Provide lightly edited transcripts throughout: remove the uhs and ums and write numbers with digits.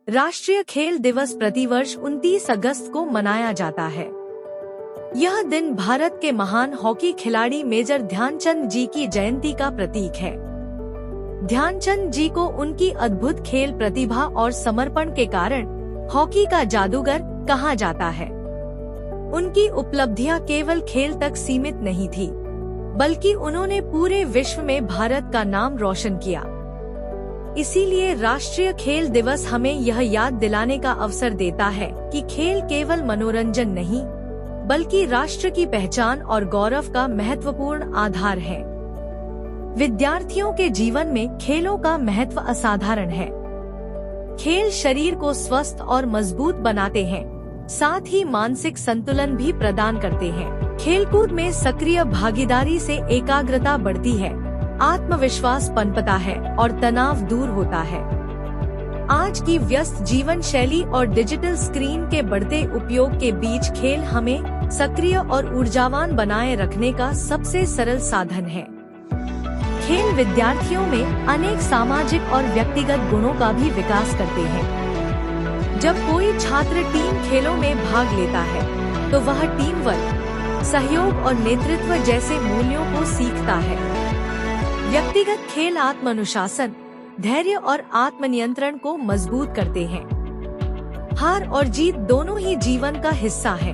राष्ट्रीय खेल दिवस प्रतिवर्ष 29 अगस्त को मनाया जाता है। यह दिन भारत के महान हॉकी खिलाड़ी मेजर ध्यानचंद जी की जयंती का प्रतीक है। ध्यानचंद जी को उनकी अद्भुत खेल प्रतिभा और समर्पण के कारण हॉकी का जादूगर कहा जाता है। उनकी उपलब्धियां केवल खेल तक सीमित नहीं थी, बल्कि उन्होंने पूरे विश्व में भारत का नाम रोशन किया। इसीलिए राष्ट्रीय खेल दिवस हमें यह याद दिलाने का अवसर देता है कि खेल केवल मनोरंजन नहीं, बल्कि राष्ट्र की पहचान और गौरव का महत्वपूर्ण आधार है। विद्यार्थियों के जीवन में खेलों का महत्व असाधारण है। खेल शरीर को स्वस्थ और मजबूत बनाते हैं, साथ ही मानसिक संतुलन भी प्रदान करते हैं। खेलकूद में सक्रिय भागीदारी से एकाग्रता बढ़ती है, आत्मविश्वास पनपता है और तनाव दूर होता है। आज की व्यस्त जीवन शैली और डिजिटल स्क्रीन के बढ़ते उपयोग के बीच खेल हमें सक्रिय और ऊर्जावान बनाए रखने का सबसे सरल साधन है। खेल विद्यार्थियों में अनेक सामाजिक और व्यक्तिगत गुणों का भी विकास करते हैं। जब कोई छात्र टीम खेलों में भाग लेता है, तो वह टीम वर्क, सहयोग और नेतृत्व जैसे मूल्यों को सीखता है। व्यक्तिगत खेल आत्मानुशासन, धैर्य और आत्मनियंत्रण को मजबूत करते हैं। हार और जीत दोनों ही जीवन का हिस्सा है।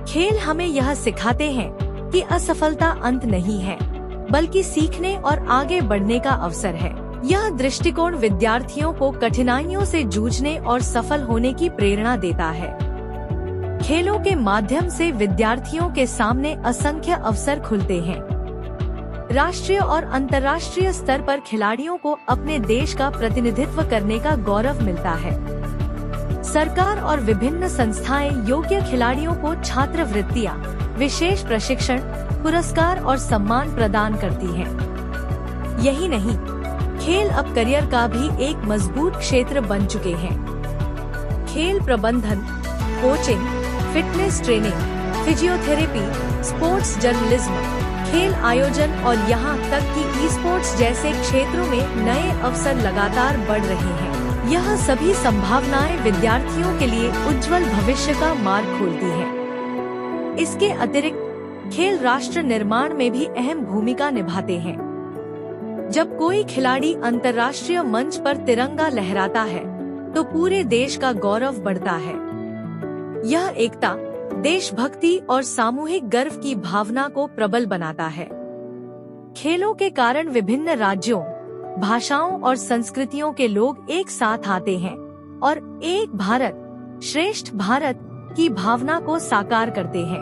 खेल हमें यह सिखाते हैं कि असफलता अंत नहीं है, बल्कि सीखने और आगे बढ़ने का अवसर है। यह दृष्टिकोण विद्यार्थियों को कठिनाइयों से जूझने और सफल होने की प्रेरणा देता है। खेलों के माध्यम से विद्यार्थियों के सामने असंख्य अवसर खुलते हैं। राष्ट्रीय और अंतर्राष्ट्रीय स्तर पर खिलाड़ियों को अपने देश का प्रतिनिधित्व करने का गौरव मिलता है। सरकार और विभिन्न संस्थाएं योग्य खिलाड़ियों को छात्रवृत्तियां, विशेष प्रशिक्षण, पुरस्कार और सम्मान प्रदान करती हैं। यही नहीं, खेल अब करियर का भी एक मजबूत क्षेत्र बन चुके हैं। खेल प्रबंधन, coaching, fitness training, physiotherapy, sports journalism, खेल आयोजन और यहाँ तक कि ई-स्पोर्ट्स जैसे क्षेत्रों में नए अवसर लगातार बढ़ रहे हैं। यह सभी संभावनाएं विद्यार्थियों के लिए उज्जवल भविष्य का मार्ग खोलती हैं। इसके अतिरिक्त खेल राष्ट्र निर्माण में भी अहम भूमिका निभाते हैं। जब कोई खिलाड़ी अंतर्राष्ट्रीय मंच पर तिरंगा लहराता है, तो पूरे देश का गौरव बढ़ता है। यह एकता, देशभक्ति और सामूहिक गर्व की भावना को प्रबल बनाता है। खेलों के कारण विभिन्न राज्यों, भाषाओं और संस्कृतियों के लोग एक साथ आते हैं और एक भारत, श्रेष्ठ भारत की भावना को साकार करते हैं।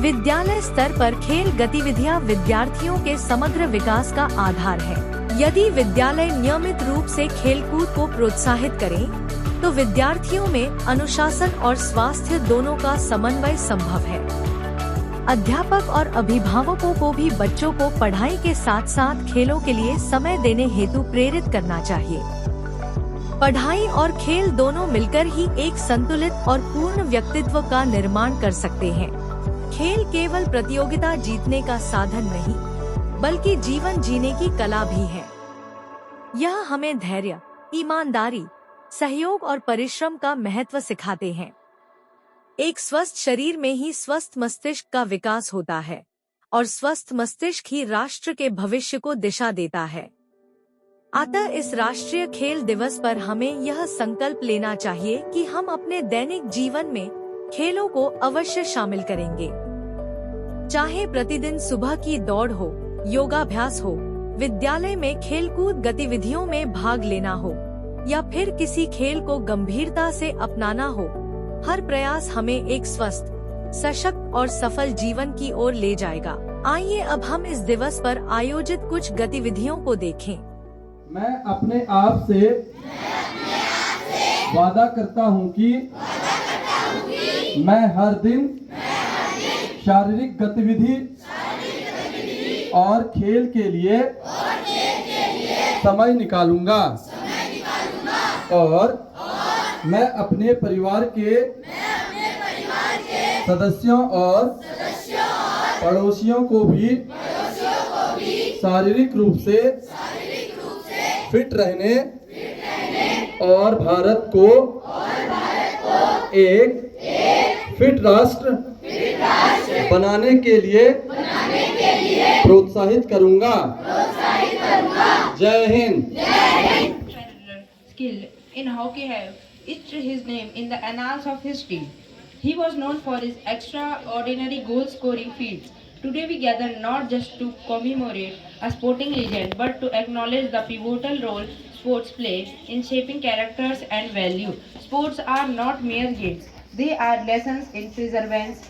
विद्यालय स्तर पर खेल गतिविधियां विद्यार्थियों के समग्र विकास का आधार है। यदि विद्यालय नियमित रूप से खेलकूद को प्रोत्साहित करें, तो विद्यार्थियों में अनुशासन और स्वास्थ्य दोनों का समन्वय संभव है। अध्यापक और अभिभावकों को भी बच्चों को पढ़ाई के साथ साथ खेलों के लिए समय देने हेतु प्रेरित करना चाहिए। पढ़ाई और खेल दोनों मिलकर ही एक संतुलित और पूर्ण व्यक्तित्व का निर्माण कर सकते हैं। खेल केवल प्रतियोगिता जीतने का साधन नहीं, बल्कि जीवन जीने की कला भी है। यह हमें धैर्य, ईमानदारी, सहयोग और परिश्रम का महत्व सिखाते हैं। एक स्वस्थ शरीर में ही स्वस्थ मस्तिष्क का विकास होता है, और स्वस्थ मस्तिष्क ही राष्ट्र के भविष्य को दिशा देता है। अतः इस राष्ट्रीय खेल दिवस पर हमें यह संकल्प लेना चाहिए कि हम अपने दैनिक जीवन में खेलों को अवश्य शामिल करेंगे। चाहे प्रतिदिन सुबह की दौड़ हो, योगाभ्यास हो, विद्यालय में खेलकूद गतिविधियों में भाग लेना हो, या फिर किसी खेल को गंभीरता से अपनाना हो, हर प्रयास हमें एक स्वस्थ, सशक्त और सफल जीवन की ओर ले जाएगा। आइए अब हम इस दिवस पर आयोजित कुछ गतिविधियों को देखें। मैं अपने आप से वादा करता हूँ कि मैं हर दिन शारीरिक गतिविधि और खेल के लिए समय निकालूंगा और मैं अपने परिवार के सदस्यों और पड़ोसियों को भी शारीरिक रूप से फिट रहने और भारत को एक फिट राष्ट्र बनाने के लिए प्रोत्साहित करूंगा। जय Hind. Skill in hockey have etched his name in the annals of history. He was known for his extraordinary goal-scoring feats. Today we gather not just to commemorate a sporting legend, but to acknowledge the pivotal role sports play in shaping characters and values. Sports are not mere games; they are lessons in perseverance,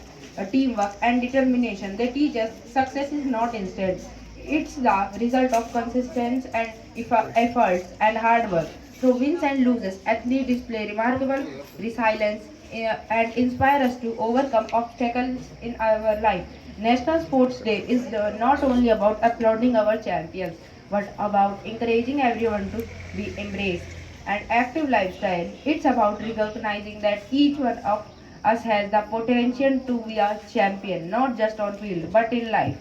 teamwork, and determination. They teach us success is not instant; it's the result of consistent and efforts and hard work. Through wins and losses, athletes display remarkable resilience and inspire us to overcome obstacles in our life. National Sports Day is not only about applauding our champions, but about encouraging everyone to be embraced an active lifestyle. It's about recognizing that each one of us has the potential to be a champion, not just on field, but in life.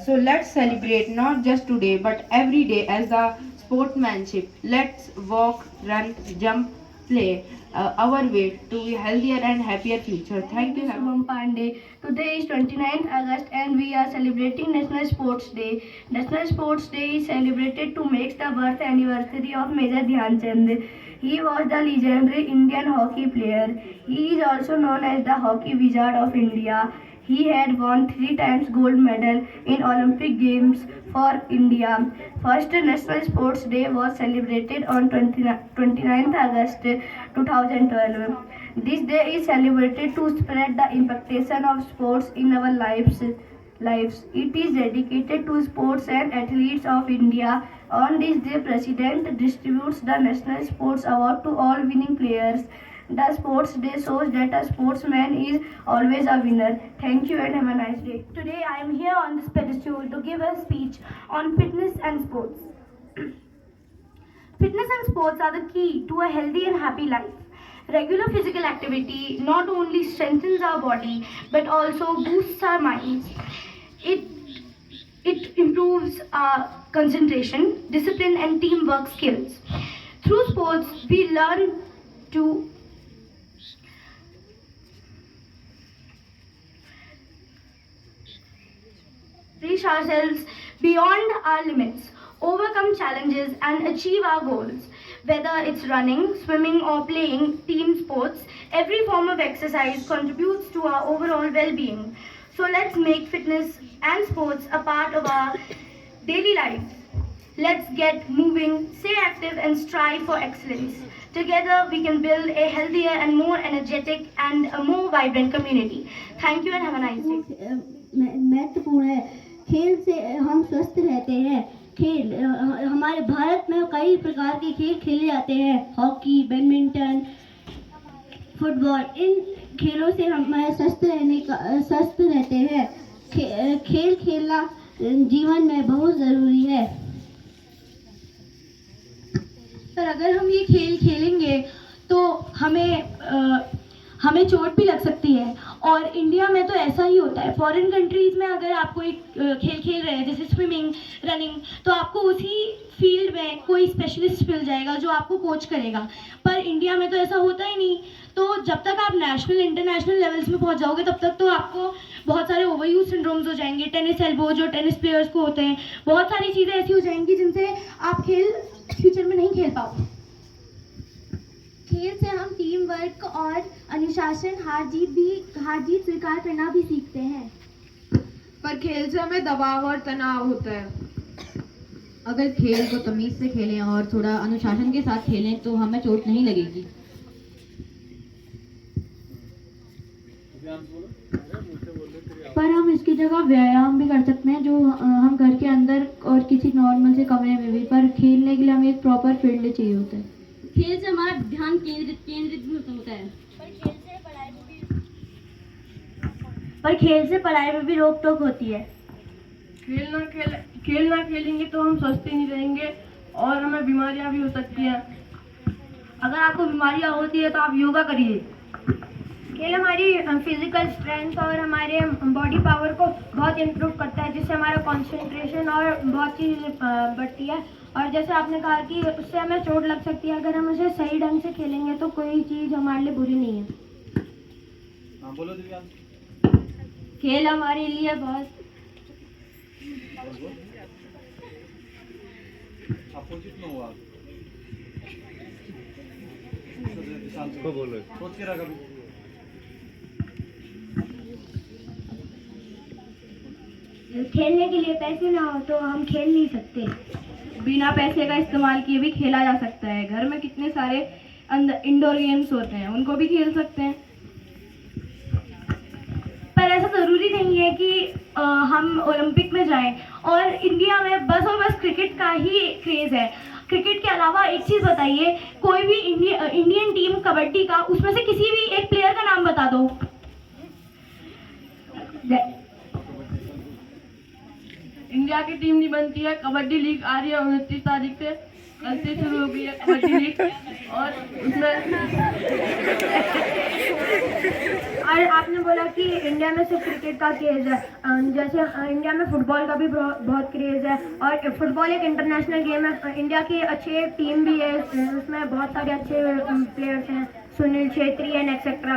So let's celebrate not just today but every day as the sportsmanship. Let's walk, run, jump, play our way to a healthier and happier future. Thank you. Shubham Pandey. Today is 29th August and we are celebrating National Sports Day. National Sports Day is celebrated to mark the birth anniversary of Major Dhyan Chand. He was the legendary Indian hockey player. He is also known as the Hockey Wizard of India. He had won 3 times gold medal in Olympic Games for India. First National Sports Day was celebrated on 29th August 2012. This day is celebrated to spread the impactation of sports in our lives. It is dedicated to sports and athletes of India. On this day, President distributes the National Sports Award to all winning players. The Sports Day shows that a sportsman is always a winner. Thank you and have a nice day. Today I am here on this pedestal to give a speech on fitness and sports. Fitness and sports are the key to a healthy and happy life. Regular physical activity not only strengthens our body but also boosts our minds. It improves our concentration, discipline and teamwork skills. Through sports, we learn to push ourselves beyond our limits, overcome challenges and achieve our goals. Whether it's running, swimming or playing team sports, every form of exercise contributes to our overall well-being. So let's make fitness and sports a part of our daily life. Let's get moving, stay active and strive for excellence. Together we can build a healthier and more energetic and a more vibrant community. Thank you and have a nice day. महत्वपूर्ण है। खेल से हम स्वस्थ रहते हैं। खेल हमारे भारत में कई प्रकार के खेल खेले जाते हैं। हॉकी, बैडमिंटन, फुटबॉल, इन खेलों से हम स्वस्थ रहते हैं। खेल खेलना जीवन में बहुत ज़रूरी है। पर अगर हम ये खेल खेलेंगे तो हमें चोट भी लग सकती है और इंडिया में तो ऐसा ही होता है। फॉरेन कंट्रीज़ में अगर आप कोई खेल खेल रहे हैं जैसे स्विमिंग, रनिंग, तो आपको उसी फील्ड में कोई स्पेशलिस्ट मिल जाएगा जो आपको कोच करेगा। पर इंडिया में तो ऐसा होता ही नहीं। तो जब तक आप नेशनल इंटरनेशनल लेवल्स में पहुंच जाओगे तब तक तो आपको बहुत सारे ओवरयूज सिंड्रोम्स हो जाएंगे। टेनिस एल्बो जो टेनिस प्लेयर्स को होते हैं, बहुत सारी चीज़ें ऐसी हो जाएंगी जिनसे आप खेल फ्यूचर में नहीं खेल पाओगे। खेल से हम टीम वर्क और अनुशासन, हार जीत स्वीकार करना भी सीखते हैं। पर खेल से हमें दबाव और तनाव होता है। अगर खेल को तमीज से खेलें और थोड़ा अनुशासन के साथ खेलें तो हमें चोट नहीं लगेगी। पर हम इसकी जगह व्यायाम भी कर सकते हैं जो हम घर के अंदर और किसी नॉर्मल से कमरे में भी। पर खेलने के लिए हमें एक प्रॉपर फील्ड चाहिए होता है। खेल से हमारा ध्यान केंद्रित होता है। पर खेल से पढ़ाई में भी रोक टोक होती है। खेल ना खेलेंगे तो हम स्वस्थ ही नहीं रहेंगे और हमें बीमारियां भी हो सकती हैं। अगर आपको बीमारियां होती है तो आप योगा करिए। खेल हमारी फिजिकल स्ट्रेंथ और हमारे बॉडी पावर को बहुत इम्प्रूव करता है, जिससे हमारा कंसंट्रेशन और बहुत चीज़ बढ़ती है और जैसे आपने कहा कि उससे हमें चोट लग सकती है, अगर हम उसे सही ढंग से खेलेंगे तो कोई चीज़ हमारे लिए बुरी नहीं है। हाँ बोलो दिव्यांश। खेल हमारे लिए बहुत अपोजिट में हुआ बोलो सोच के रखा। खेलने के लिए पैसे ना हो तो हम खेल नहीं सकते। बिना पैसे का इस्तेमाल किए भी खेला जा सकता है। घर में कितने सारे इंडोर गेम्स होते हैं, उनको भी खेल सकते हैं। पर ऐसा ज़रूरी नहीं है कि हम ओलंपिक में जाएं। और इंडिया में बस और बस क्रिकेट का ही क्रेज़ है। क्रिकेट के अलावा एक चीज़ बताइए, कोई भी इंडियन टीम कबड्डी का, उसमें से किसी भी एक प्लेयर का नाम बता दो। इंडिया की टीम नहीं बनती है। कबड्डी लीग आ रही है 29 तारीख से, कल से शुरू हो गई है कबड्डी लीग। और उसमें और आपने बोला कि इंडिया में सिर्फ क्रिकेट का क्रेज़ है, जैसे इंडिया में फुटबॉल का भी बहुत क्रेज़ है। और फुटबॉल एक इंटरनेशनल गेम है। इंडिया की अच्छी टीम भी है, उसमें बहुत सारे अच्छे प्लेयर्स हैं, सुनील छेत्री एंड एक्सेट्रा।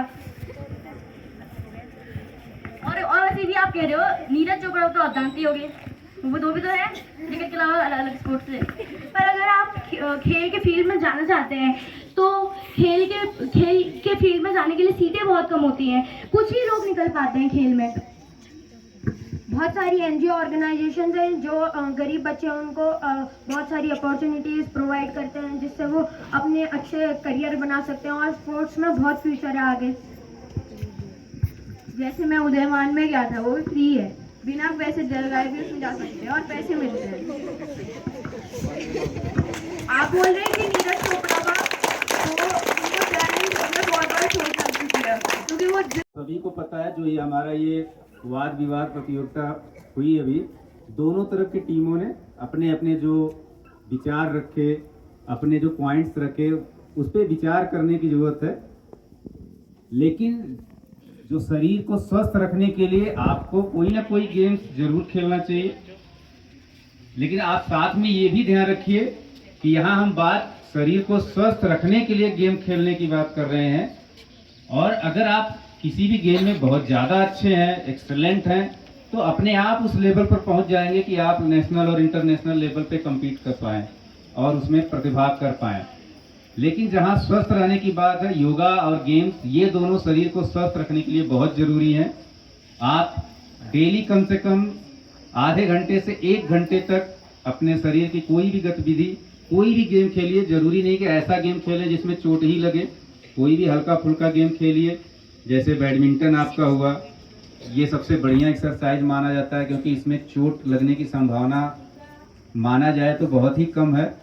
और वैसे भी आप कह रहे हो नीरज चोपड़ा तो आप जानती होगी, वो दो भी तो है क्रिकेट के अलावा अलग अलग स्पोर्ट्स से। पर अगर आप खेल के फील्ड में जाना चाहते हैं तो खेल के फील्ड में जाने के लिए सीटें बहुत कम होती हैं, कुछ ही लोग निकल पाते हैं खेल में। बहुत सारी एनजीओ ऑर्गेनाइजेशंस हैं जो गरीब बच्चे हैं उनको बहुत सारी अपॉर्चुनिटीज़ प्रोवाइड करते हैं, जिससे वो अपने अच्छे करियर बना सकते हैं। और स्पोर्ट्स में बहुत फ्यूचर है आगे। जैसे मैं उदयमान में गया था, वो भी फ्री है, बिना पैसे लगाए भी उसमें जा सकते हैं और पैसे मिलते हैं। आप बोल रहे हैं कि नीरज चोपड़ा का तो उनको बहुत बड़ा सोच लग चुकी है, क्योंकि वो सभी को पता है जो ये हमारा ये वाद विवाद प्रतियोगिता हुई अभी, दोनों तरफ की टीमों ने अपने अपने जो विचार रखे, अपने जो पॉइंट्स रखे, उस पर विचार करने की ज़रूरत है। लेकिन जो शरीर को स्वस्थ रखने के लिए आपको कोई ना कोई गेम्स जरूर खेलना चाहिए। लेकिन आप साथ में ये भी ध्यान रखिए कि यहाँ हम बात शरीर को स्वस्थ रखने के लिए गेम खेलने की बात कर रहे हैं। और अगर आप किसी भी गेम में बहुत ज़्यादा अच्छे हैं, एक्सेलेंट हैं, तो अपने आप उस लेवल पर पहुंच जाएंगे कि आप नेशनल और इंटरनेशनल लेवल पे compete कर पाएँ और उसमें प्रतिभाग कर पाएँ। लेकिन जहां स्वस्थ रहने की बात है, योगा और गेम्स, ये दोनों शरीर को स्वस्थ रखने के लिए बहुत ज़रूरी हैं। आप डेली कम से कम आधे घंटे से 1 घंटे तक अपने शरीर की कोई भी गतिविधि, कोई भी गेम खेलिए। ज़रूरी नहीं कि ऐसा गेम खेलें जिसमें चोट ही लगे, कोई भी हल्का फुल्का गेम खेलिए। जैसे बैडमिंटन आपका हुआ, ये सबसे बढ़िया एक्सरसाइज माना जाता है, क्योंकि इसमें चोट लगने की संभावना माना जाए तो बहुत ही कम है।